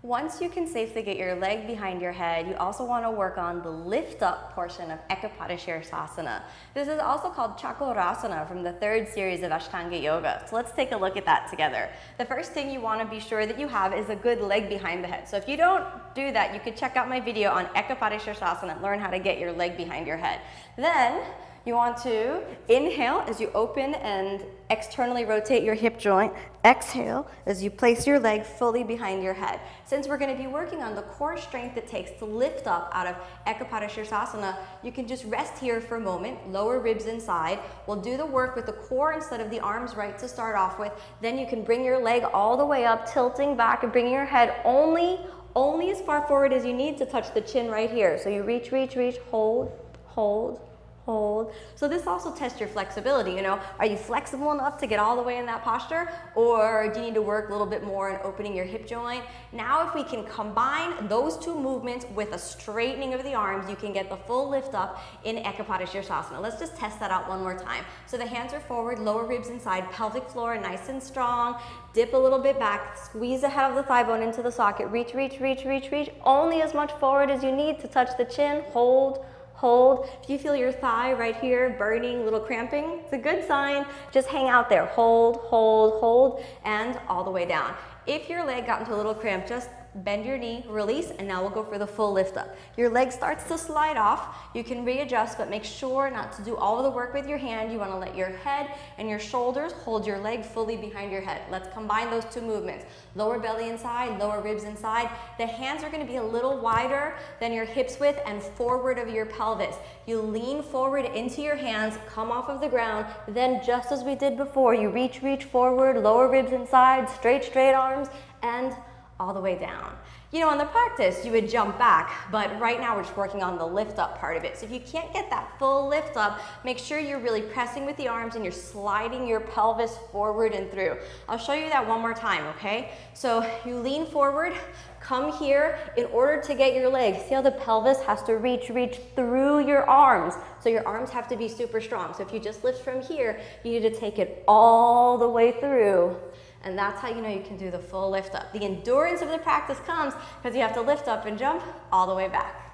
Once you can safely get your leg behind your head, you also want to work on the lift up portion of Ekapada Sirsasana. This is also called Chakrasana from the third series of Ashtanga yoga. So let's take a look at that together. The first thing you want to be sure that you have is a good leg behind the head. So if you don't do that, you could check out my video on Ekapada Sirsasana and learn how to get your leg behind your head. Then you want to inhale as you open and externally rotate your hip joint. Exhale as you place your leg fully behind your head. Since we're going to be working on the core strength it takes to lift up out of Ekapada Sirsasana, you can just rest here for a moment, lower ribs inside. We'll do the work with the core instead of the arms, right, to start off with. Then you can bring your leg all the way up, tilting back and bringing your head only as far forward as you need to touch the chin right here. So you reach, hold, hold, hold. So this also tests your flexibility, you know. Are you flexible enough to get all the way in that posture? Or do you need to work a little bit more in opening your hip joint? Now if we can combine those two movements with a straightening of the arms, you can get the full lift up in Ekapada Sirsasana. Let's just test that out one more time. So the hands are forward, lower ribs inside, pelvic floor nice and strong. Dip a little bit back, squeeze the head of the thigh bone into the socket. Reach, only as much forward as you need to touch the chin. Hold, hold. If you feel your thigh right here burning, a little cramping, it's a good sign. Just hang out there. Hold, hold, hold, and all the way down. If your leg got into a little cramp, just bend your knee, release, and now we'll go for the full lift up. Your leg starts to slide off. You can readjust, but make sure not to do all of the work with your hand. You want to let your head and your shoulders hold your leg fully behind your head. Let's combine those two movements. Lower belly inside, lower ribs inside. The hands are going to be a little wider than your hips width and forward of your pelvis. You lean forward into your hands, come off of the ground, then just as we did before, you reach forward, lower ribs inside, straight arms, and all the way down. You know, in the practice, you would jump back, but right now we're just working on the lift up part of it. So if you can't get that full lift up, make sure you're really pressing with the arms and you're sliding your pelvis forward and through. I'll show you that one more time, okay? So you lean forward, come here. In order to get your leg, see how the pelvis has to reach through your arms. So your arms have to be super strong. So if you just lift from here, you need to take it all the way through. And that's how you know you can do the full lift up. The endurance of the practice comes because you have to lift up and jump all the way back.